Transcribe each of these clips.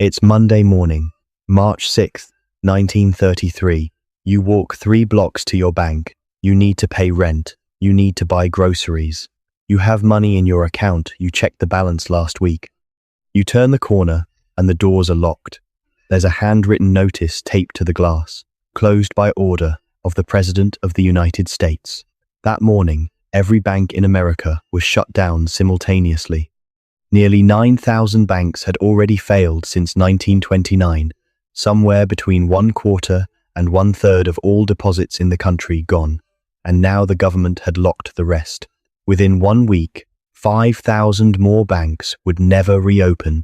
It's Monday morning, March 6th, 1933. You walk 3 blocks to your bank. You need to pay rent. You need to buy groceries. You have money in your account. You checked the balance last week. You turn the corner and the doors are locked. There's a handwritten notice taped to the glass, closed by order of the President of the United States. That morning, every bank in America was shut down simultaneously. Nearly 9,000 banks had already failed since 1929, somewhere between 1/4 and 1/3 of all deposits in the country gone, and now the government had locked the rest. Within 1 week, 5,000 more banks would never reopen.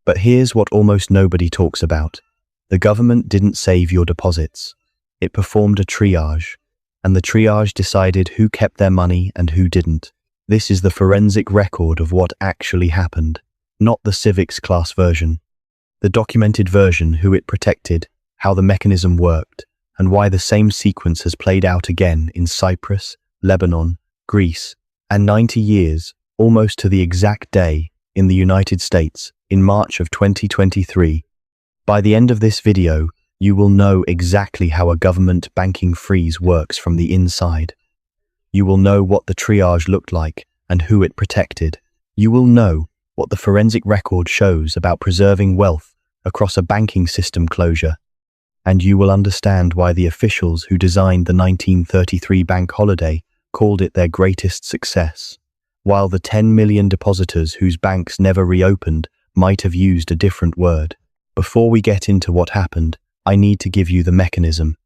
But here's what almost nobody talks about. The government didn't save your deposits. It performed a triage, and the triage decided who kept their money and who didn't. This is the forensic record of what actually happened, not the civics class version. The documented version, who it protected, how the mechanism worked, and why the same sequence has played out again in Cyprus, Lebanon, Greece, and 90 years, almost to the exact day, in the United States, in March of 2023. By the end of this video, you will know exactly how a government banking freeze works from the inside. You will know what the triage looked like and who it protected. You will know what the forensic record shows about preserving wealth across a banking system closure. And you will understand why the officials who designed the 1933 bank holiday called it their greatest success, while the 10 million depositors whose banks never reopened might have used a different word. Before we get into what happened, I need to give you the mechanism,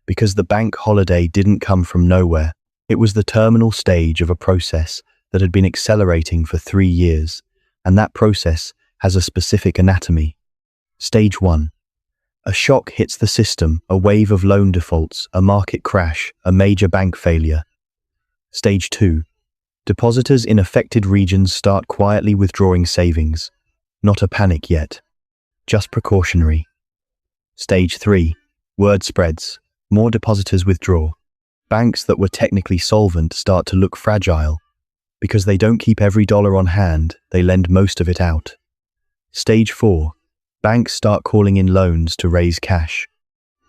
because the bank holiday didn't come from nowhere. It was the terminal stage of a process that had been accelerating for 3 years, and that process has a specific anatomy. Stage 1. A shock hits the system, a wave of loan defaults, a market crash, a major bank failure. Stage 2. Depositors in affected regions start quietly withdrawing savings. Not a panic yet, just precautionary. Stage 3. Word spreads. More depositors withdraw. Banks that were technically solvent start to look fragile. Because they don't keep every dollar on hand, they lend most of it out. Stage 4. Banks start calling in loans to raise cash.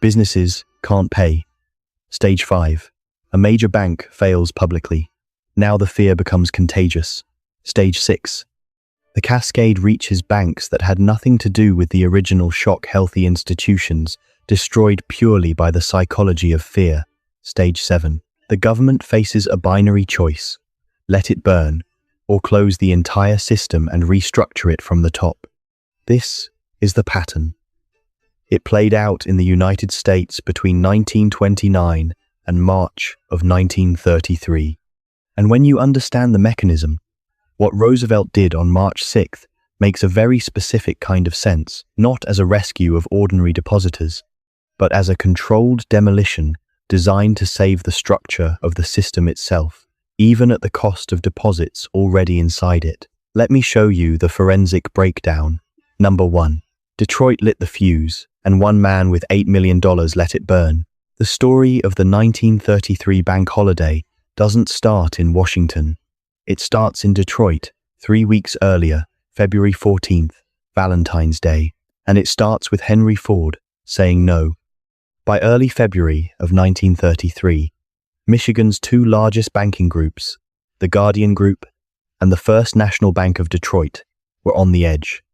Businesses can't pay. Stage 5. A major bank fails publicly. Now the fear becomes contagious. Stage 6. The cascade reaches banks that had nothing to do with the original shock-healthy institutions, destroyed purely by the psychology of fear. Stage 7. The government faces a binary choice: let it burn, or close the entire system and restructure it from the top. This is the pattern. It played out in the United States between 1929 and March of 1933. And when you understand the mechanism, what Roosevelt did on March 6th makes a very specific kind of sense, not as a rescue of ordinary depositors, but as a controlled demolition designed to save the structure of the system itself, even at the cost of deposits already inside it. Let me show you the forensic breakdown. Number 1. Detroit lit the fuse, and one man with $8 million let it burn. The story of the 1933 bank holiday doesn't start in Washington. It starts in Detroit, 3 weeks earlier, February 14th, Valentine's Day, and it starts with Henry Ford saying no. By early February of 1933, Michigan's 2 largest banking groups, the Guardian Group and the First National Bank of Detroit, were on the edge.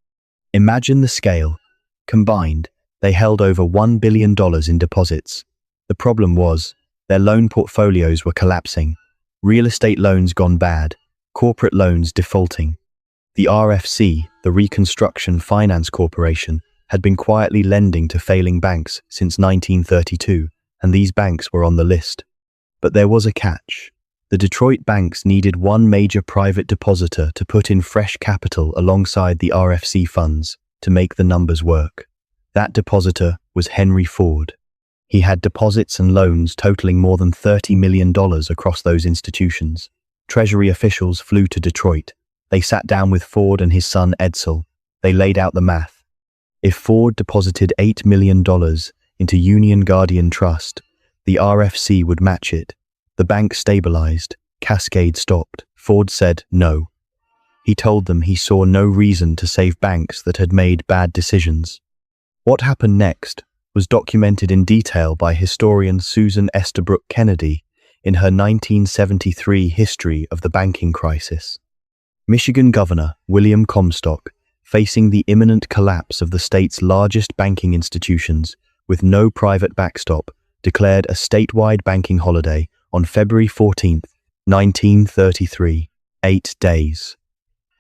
Imagine the scale. Combined, they held over $1 billion in deposits. The problem was, their loan portfolios were collapsing. Real estate loans gone bad, corporate loans defaulting. The RFC, the Reconstruction Finance Corporation, had been quietly lending to failing banks since 1932, and these banks were on the list. But there was a catch. The Detroit banks needed one major private depositor to put in fresh capital alongside the RFC funds to make the numbers work. That depositor was Henry Ford. He had deposits and loans totaling more than $30 million across those institutions. Treasury officials flew to Detroit. They sat down with Ford and his son Edsel. They laid out the math. If Ford deposited $8 million into Union Guardian Trust, the RFC would match it. The bank stabilized. Cascade stopped. Ford said no. He told them he saw no reason to save banks that had made bad decisions. What happened next was documented in detail by historian Susan Estabrook Kennedy in her 1973 History of the Banking Crisis. Michigan Governor William Comstock, facing the imminent collapse of the state's largest banking institutions with no private backstop, declared a statewide banking holiday on February 14, 1933, 8 days.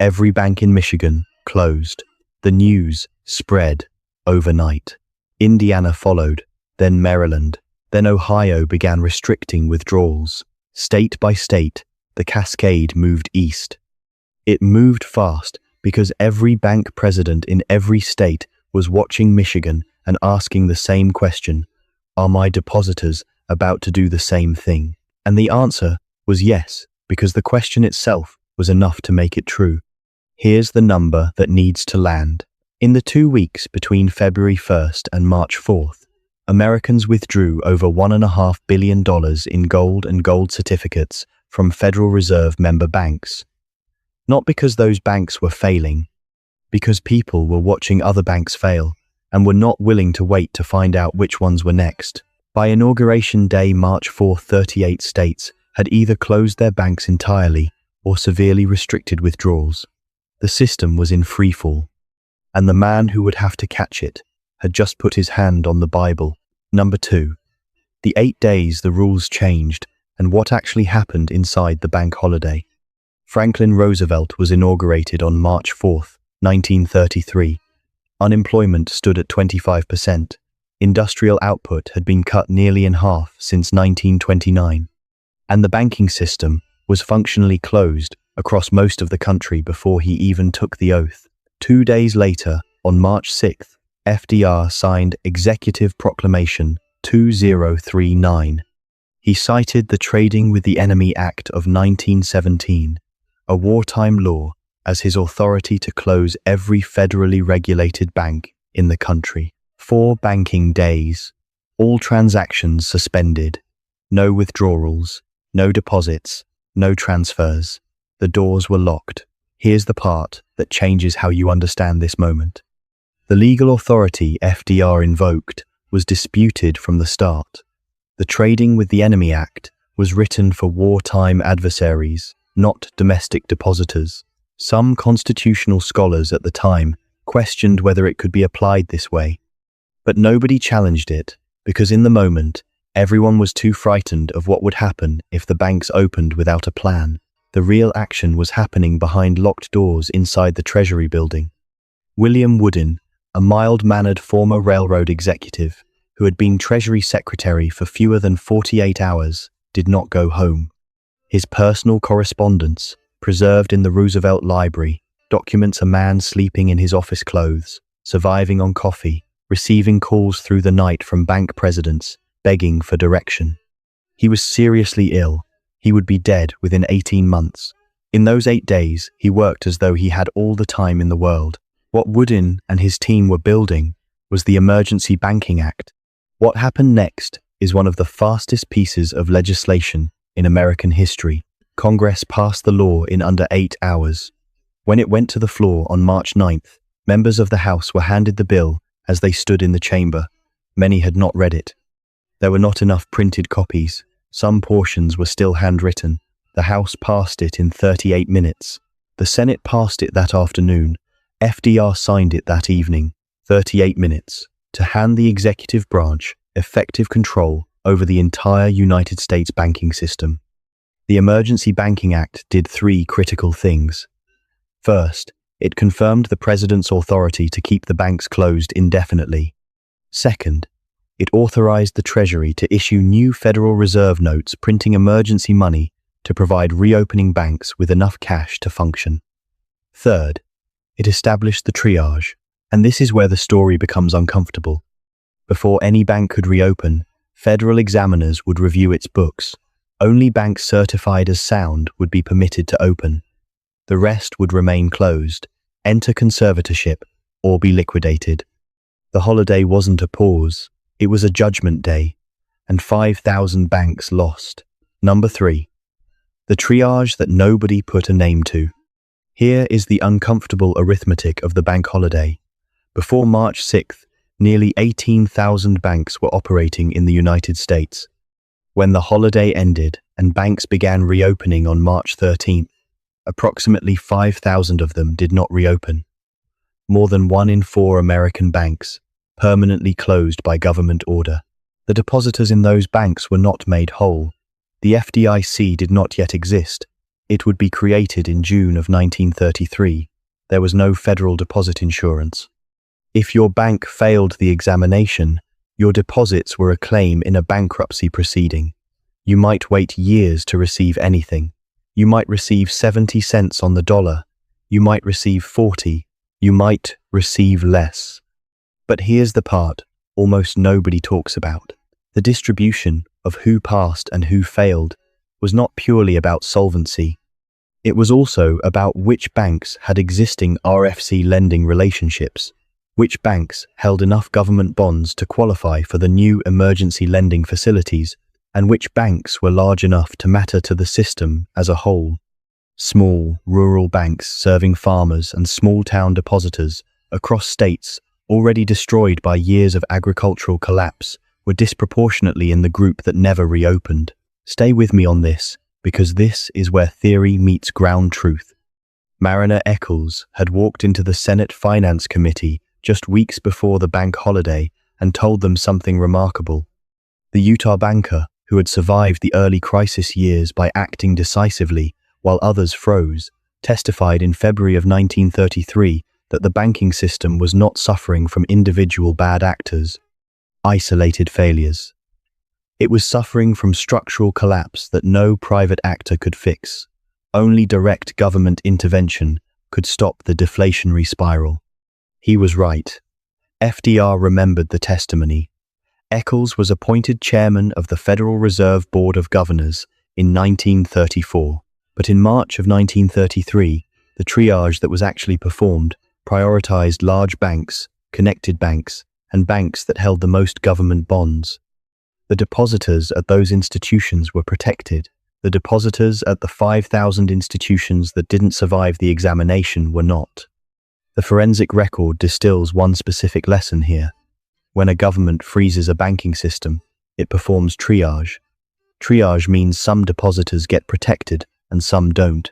Every bank in Michigan closed. The news spread overnight. Indiana followed, then Maryland, then Ohio began restricting withdrawals. State by state, the cascade moved east. It moved fast because every bank president in every state was watching Michigan and asking the same question: are my depositors about to do the same thing? And the answer was yes, because the question itself was enough to make it true. Here's the number that needs to land. In the 2 weeks between February 1st and March 4th, Americans withdrew over $1.5 billion in gold and gold certificates from Federal Reserve member banks. Not because those banks were failing, because people were watching other banks fail and were not willing to wait to find out which ones were next. By Inauguration Day, March 4, 38 states had either closed their banks entirely or severely restricted withdrawals. The system was in freefall, and the man who would have to catch it had just put his hand on the Bible. Number 2. The 8 days the rules changed and what actually happened inside the bank holiday. Franklin Roosevelt was inaugurated on March 4, 1933. Unemployment stood at 25%. Industrial output had been cut nearly in half since 1929. And the banking system was functionally closed across most of the country before he even took the oath. 2 days later, on March 6th, FDR signed Executive Proclamation 2039. He cited the Trading with the Enemy Act of 1917, a wartime law, as his authority to close every federally regulated bank in the country. 4 banking days, all transactions suspended, no withdrawals, no deposits, no transfers. The doors were locked. Here's the part that changes how you understand this moment. The legal authority FDR invoked was disputed from the start. The Trading with the Enemy Act was written for wartime adversaries, not domestic depositors. Some constitutional scholars at the time questioned whether it could be applied this way, but nobody challenged it because in the moment, everyone was too frightened of what would happen if the banks opened without a plan. The real action was happening behind locked doors inside the Treasury building. William Woodin, a mild-mannered former railroad executive who had been Treasury Secretary for fewer than 48 hours, did not go home. His personal correspondence, preserved in the Roosevelt Library, documents a man sleeping in his office clothes, surviving on coffee, receiving calls through the night from bank presidents, begging for direction. He was seriously ill. He would be dead within 18 months. In those 8 days, he worked as though he had all the time in the world. What Woodin and his team were building was the Emergency Banking Act. What happened next is one of the fastest pieces of legislation in American history. Congress passed the law in under 8 hours. When it went to the floor on March 9th, members of the House were handed the bill as they stood in the chamber. Many had not read it. There were not enough printed copies. Some portions were still handwritten. The House passed it in 38 minutes. The Senate passed it that afternoon. FDR signed it that evening. 38 minutes. To hand the executive branch effective control over the entire United States banking system. The Emergency Banking Act did 3 critical things. First, it confirmed the president's authority to keep the banks closed indefinitely. Second, it authorized the Treasury to issue new Federal Reserve notes printing emergency money to provide reopening banks with enough cash to function. Third, it established the triage, and this is where the story becomes uncomfortable. Before any bank could reopen, federal examiners would review its books. Only banks certified as sound would be permitted to open. The rest would remain closed, enter conservatorship, or be liquidated. The holiday wasn't a pause. It was a judgment day, and 5,000 banks lost. Number 3. The triage that nobody put a name to. Here is the uncomfortable arithmetic of the bank holiday. Before March 6th, nearly 18,000 banks were operating in the United States. When the holiday ended and banks began reopening on March 13th, approximately 5,000 of them did not reopen. More than 1 in 4 American banks permanently closed by government order. The depositors in those banks were not made whole. The FDIC did not yet exist. It would be created in June of 1933. There was no federal deposit insurance. If your bank failed the examination, your deposits were a claim in a bankruptcy proceeding. You might wait years to receive anything. You might receive 70 cents on the dollar. You might receive 40. You might receive less. But here's the part almost nobody talks about. The distribution of who passed and who failed was not purely about solvency. It was also about which banks had existing RFC lending relationships, which banks held enough government bonds to qualify for the new emergency lending facilities, and which banks were large enough to matter to the system as a whole. Small, rural banks serving farmers and small-town depositors across states already destroyed by years of agricultural collapse were disproportionately in the group that never reopened. Stay with me on this, because this is where theory meets ground truth. Mariner Eccles had walked into the Senate Finance Committee just weeks before the bank holiday and told them something remarkable. The Utah banker, who had survived the early crisis years by acting decisively while others froze, testified in February of 1933 that the banking system was not suffering from individual bad actors, isolated failures. It was suffering from structural collapse that no private actor could fix. Only direct government intervention could stop the deflationary spiral. He was right. FDR remembered the testimony. Eccles was appointed chairman of the Federal Reserve Board of Governors in 1934, but in March of 1933, the triage that was actually performed prioritized large banks, connected banks, and banks that held the most government bonds. The depositors at those institutions were protected. The depositors at the 5,000 institutions that didn't survive the examination were not. The forensic record distills one specific lesson here. When a government freezes a banking system, it performs triage. Triage means some depositors get protected and some don't.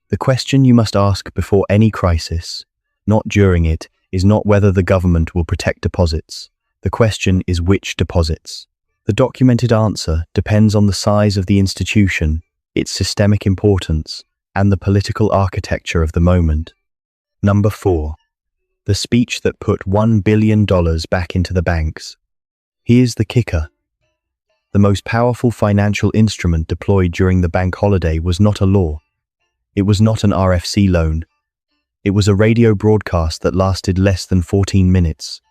The question you must ask before any crisis, not during it, is not whether the government will protect deposits. The question is which deposits. The documented answer depends on the size of the institution, its systemic importance, and the political architecture of the moment. Number 4. The speech that put $1 billion back into the banks. Here's the kicker. The most powerful financial instrument deployed during the bank holiday was not a law. It was not an RFC loan. It was a radio broadcast that lasted less than 14 minutes.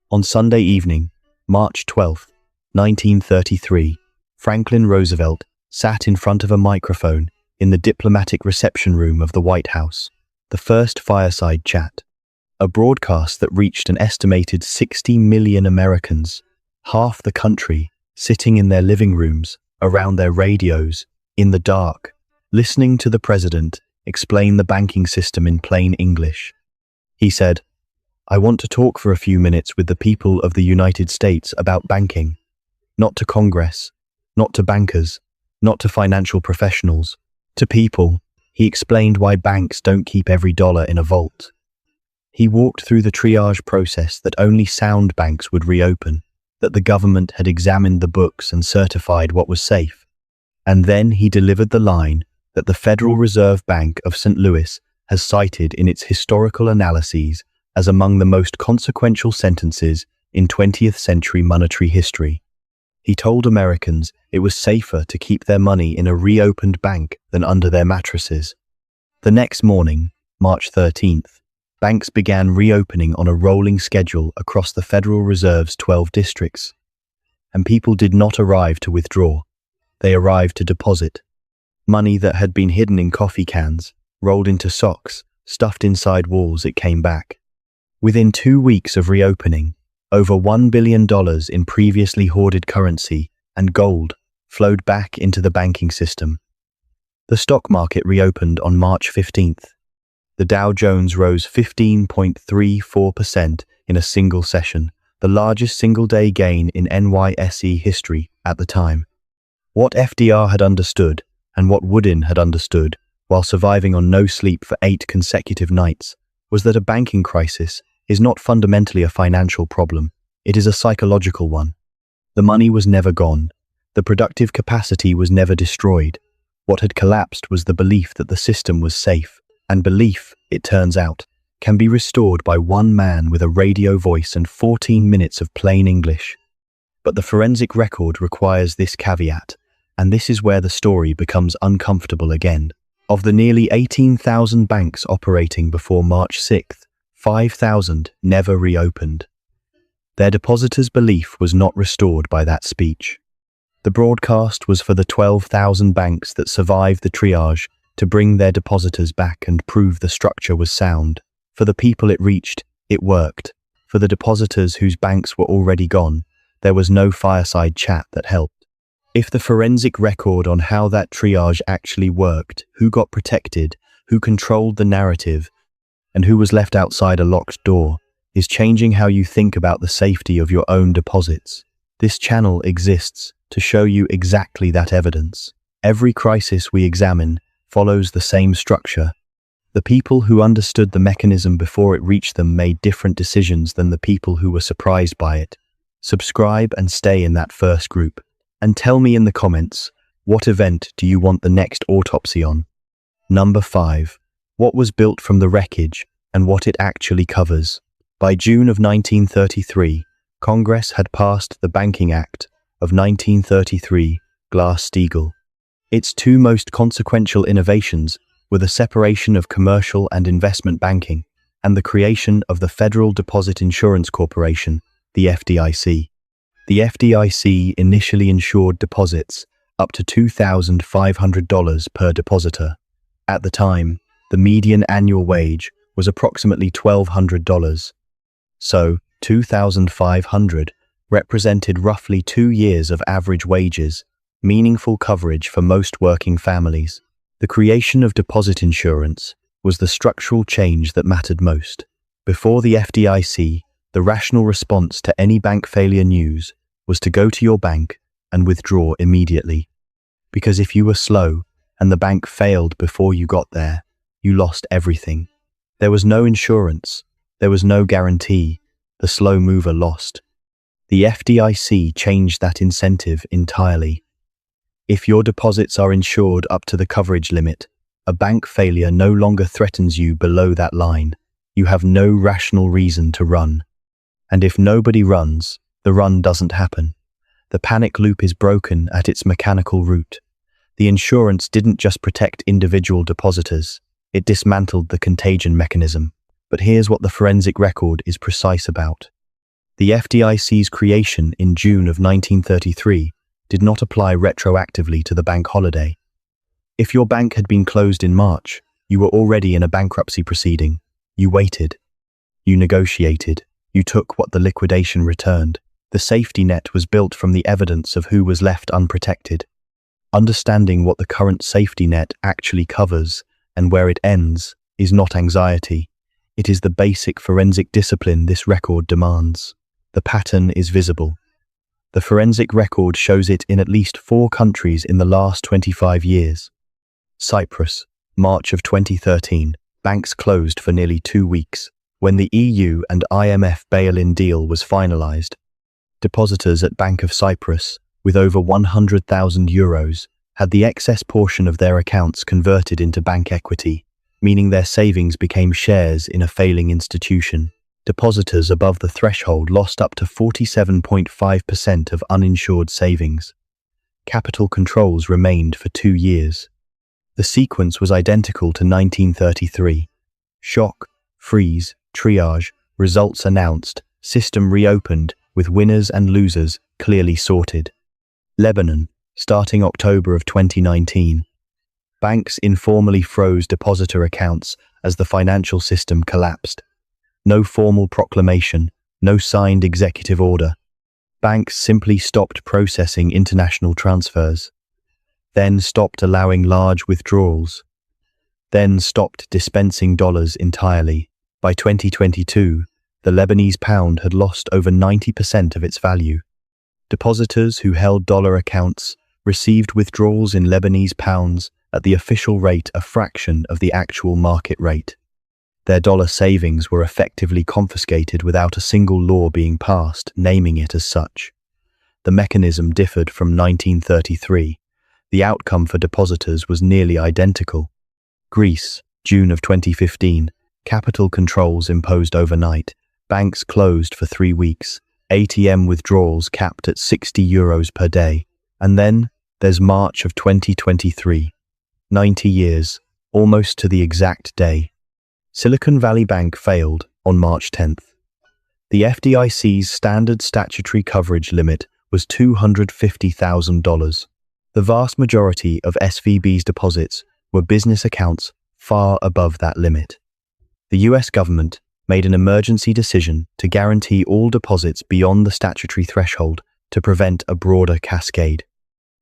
On Sunday evening, March 12, 1933, Franklin Roosevelt sat in front of a microphone in the diplomatic reception room of the White House, the first fireside chat. A broadcast that reached an estimated 60 million Americans, half the country, sitting in their living rooms, around their radios, in the dark, listening to the president explain the banking system in plain English. He said, "I want to talk for a few minutes with the people of the United States about banking. Not to Congress, not to bankers, not to financial professionals, to people." He explained why banks don't keep every dollar in a vault. He walked through the triage process that only sound banks would reopen, that the government had examined the books and certified what was safe. And then he delivered the line that the Federal Reserve Bank of St. Louis has cited in its historical analyses as among the most consequential sentences in 20th century monetary history. He told Americans it was safer to keep their money in a reopened bank than under their mattresses. The next morning, March 13th, banks began reopening on a rolling schedule across the Federal Reserve's 12 districts. And people did not arrive to withdraw. They arrived to deposit. Money that had been hidden in coffee cans, rolled into socks, stuffed inside walls, it came back. Within 2 weeks of reopening, over $1 billion in previously hoarded currency and gold flowed back into the banking system. The stock market reopened on March 15th. The Dow Jones rose 15.34% in a single session, the largest single-day gain in NYSE history at the time. What FDR had understood, and what Woodin had understood, while surviving on no sleep for 8 consecutive nights, was that a banking crisis is not fundamentally a financial problem. It is a psychological one. The money was never gone. The productive capacity was never destroyed. What had collapsed was the belief that the system was safe, and belief, it turns out, can be restored by one man with a radio voice and 14 minutes of plain English. But the forensic record requires this caveat, and this is where the story becomes uncomfortable again. Of the nearly 18,000 banks operating before March 6th, 5,000 never reopened. Their depositors' belief was not restored by that speech. The broadcast was for the 12,000 banks that survived the triage to bring their depositors back and prove the structure was sound. For the people it reached, it worked. For the depositors whose banks were already gone, there was no fireside chat that helped. If the forensic record on how that triage actually worked, who got protected, who controlled the narrative, and who was left outside a locked door, is changing how you think about the safety of your own deposits, this channel exists to show you exactly that evidence. Every crisis we examine follows the same structure. The people who understood the mechanism before it reached them made different decisions than the people who were surprised by it. Subscribe and stay in that first group. And tell me in the comments, what event do you want the next autopsy on? Number 5. What was built from the wreckage and what it actually covers? By June of 1933, Congress had passed the Banking Act of 1933, Glass-Steagall. Its 2 most consequential innovations were the separation of commercial and investment banking and the creation of the Federal Deposit Insurance Corporation, the FDIC. The FDIC initially insured deposits up to $2,500 per depositor. At the time, the median annual wage was approximately $1,200. So, $2,500 represented roughly 2 years of average wages, meaningful coverage for most working families. The creation of deposit insurance was the structural change that mattered most. Before the FDIC, the rational response to any bank failure news was to go to your bank and withdraw immediately. Because if you were slow and the bank failed before you got there, you lost everything. There was no insurance. There was no guarantee. The slow mover lost. The FDIC changed that incentive entirely. If your deposits are insured up to the coverage limit, a bank failure no longer threatens you below that line. You have no rational reason to run. And if nobody runs, the run doesn't happen. The panic loop is broken at its mechanical root. The insurance didn't just protect individual depositors, it dismantled the contagion mechanism. But here's what the forensic record is precise about. The FDIC's creation in June of 1933 did not apply retroactively to the bank holiday. If your bank had been closed in March, you were already in a bankruptcy proceeding. You waited. You negotiated. You took what the liquidation returned. The safety net was built from the evidence of who was left unprotected. Understanding what the current safety net actually covers and where it ends is not anxiety. It is the basic forensic discipline this record demands. The pattern is visible. The forensic record shows it in at least 4 countries in the last 25 years. Cyprus, March of 2013. Banks closed for nearly 2 weeks. When the EU and IMF bail-in deal was finalized, depositors at Bank of Cyprus, with over €100,000, had the excess portion of their accounts converted into bank equity, meaning their savings became shares in a failing institution. Depositors above the threshold lost up to 47.5% of uninsured savings. Capital controls remained for 2 years. The sequence was identical to 1933. Shock, freeze, triage, results announced, system reopened, with winners and losers clearly sorted. Lebanon, starting October of 2019. Banks informally froze depositor accounts as the financial system collapsed. No formal proclamation, no signed executive order. Banks simply stopped processing international transfers, then stopped allowing large withdrawals. then stopped dispensing dollars entirely. By 2022, the Lebanese pound had lost over 90% of its value. Depositors who held dollar accounts received withdrawals in Lebanese pounds at the official rate a fraction of the actual market rate. Their dollar savings were effectively confiscated without a single law being passed naming it as such. The mechanism differed from 1933. The outcome for depositors was nearly identical. Greece, June of 2015, capital controls imposed overnight. Banks closed for 3 weeks. ATM withdrawals capped at €60 per day. And then there's March of 2023. 90 years, almost to the exact day. Silicon Valley Bank failed on March 10th. The FDIC's standard statutory coverage limit was $250,000. The vast majority of SVB's deposits were business accounts far above that limit. The US government made an emergency decision to guarantee all deposits beyond the statutory threshold to prevent a broader cascade.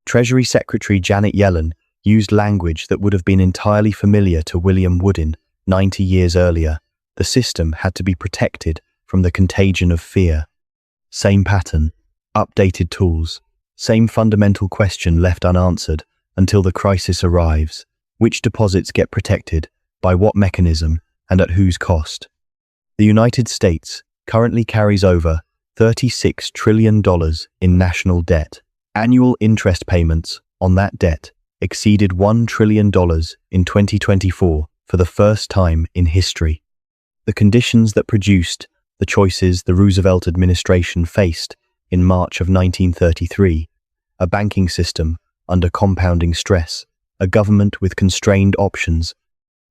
Treasury Secretary Janet Yellen used language that would have been entirely familiar to William Woodin 90 years earlier. The system had to be protected from the contagion of fear. Same pattern, updated tools, same fundamental question left unanswered until the crisis arrives. Which deposits get protected, by what mechanism, and at whose cost? The United States currently carries over $36 trillion in national debt. Annual interest payments on that debt exceeded $1 trillion in 2024 for the first time in history. The conditions that produced the choices the Roosevelt administration faced in March of 1933, a banking system under compounding stress, a government with constrained options,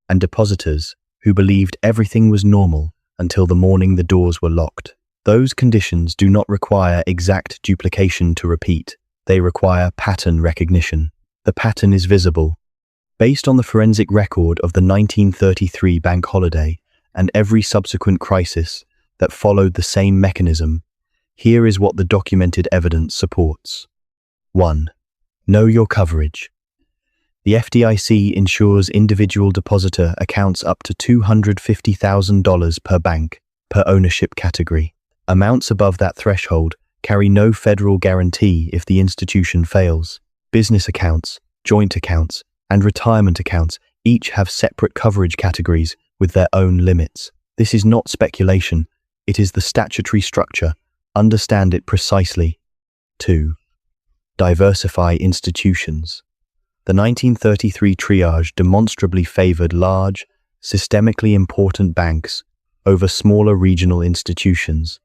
and depositors who believed everything was normal until the morning the doors were locked. Those conditions do not require exact duplication to repeat. They require pattern recognition. The pattern is visible. Based on the forensic record of the 1933 bank holiday and every subsequent crisis that followed the same mechanism, here is what the documented evidence supports. 1. Know your coverage. The FDIC insures individual depositor accounts up to $250,000 per bank, per ownership category. Amounts above that threshold carry no federal guarantee if the institution fails. Business accounts, joint accounts, and retirement accounts each have separate coverage categories with their own limits. This is not speculation. It is the statutory structure. Understand it precisely. 2. Diversify institutions. The 1933 triage demonstrably favored large, systemically important banks over smaller regional institutions.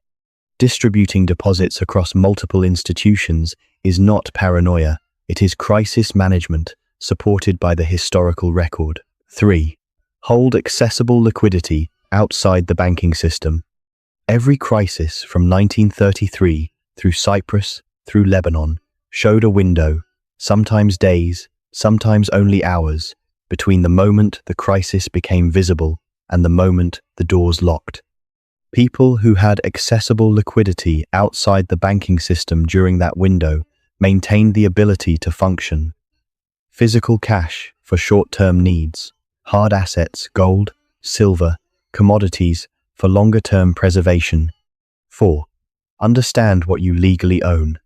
Distributing deposits across multiple institutions is not paranoia, it is crisis management supported by the historical record. 3. Hold accessible liquidity outside the banking system. Every crisis from 1933 through Cyprus, through Lebanon, showed a window, sometimes days, sometimes only hours, between the moment the crisis became visible and the moment the doors locked. People who had accessible liquidity outside the banking system during that window maintained the ability to function. Physical cash for short-term needs, hard assets, gold, silver, commodities for longer-term preservation. 4. Understand what you legally own.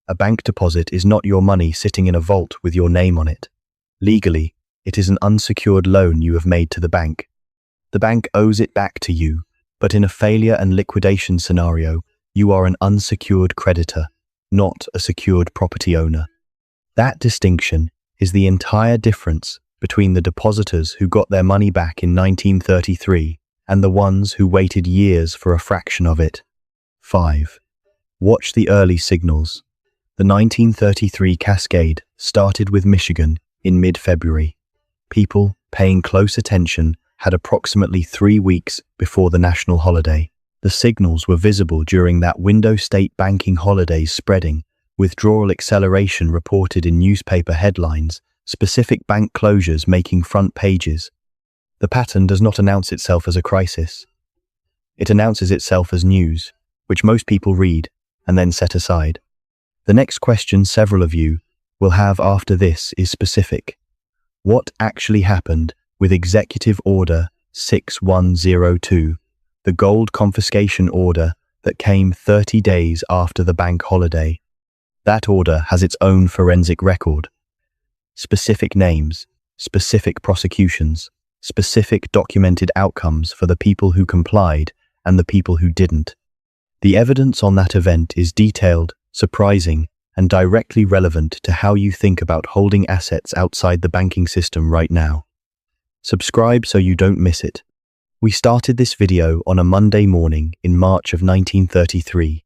A bank deposit is not your money sitting in a vault with your name on it. Legally, it is an unsecured loan you have made to the bank. The bank owes it back to you, but in a failure and liquidation scenario, you are an unsecured creditor, not a secured property owner. That distinction is the entire difference between the depositors who got their money back in 1933 and the ones who waited years for a fraction of it. 5. Watch the early signals. The 1933 cascade started with Michigan in mid-February. People paying close attention had approximately 3 weeks before the national holiday. The signals were visible during that window. State banking holidays spreading, withdrawal acceleration reported in newspaper headlines, specific bank closures making front pages. The pattern does not announce itself as a crisis. It announces itself as news, which most people read and then set aside. The next question several of you will have after this is specific. What actually happened with Executive Order 6102, the gold confiscation order that came 30 days after the bank holiday. That order has its own forensic record. Specific names, specific prosecutions, specific documented outcomes for the people who complied and the people who didn't. The evidence on that event is detailed, surprising, and directly relevant to how you think about holding assets outside the banking system right now. Subscribe so you don't miss it. We started this video on a Monday morning in March of 1933.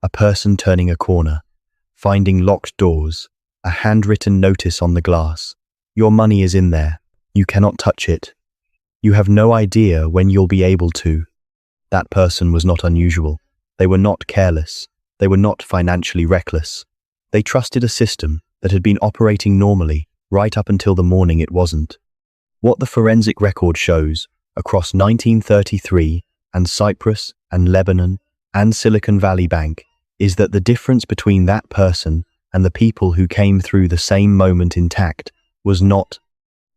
A person turning a corner, finding locked doors, a handwritten notice on the glass. Your money is in there. You cannot touch it. You have no idea when you'll be able to. That person was not unusual. They were not careless. They were not financially reckless. They trusted a system that had been operating normally right up until the morning it wasn't. What the forensic record shows across 1933 and Cyprus and Lebanon and Silicon Valley Bank is that the difference between that person and the people who came through the same moment intact was not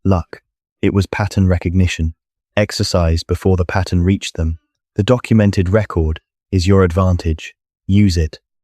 luck. It was pattern recognition, exercised before the pattern reached them. The documented record is your advantage. Use it.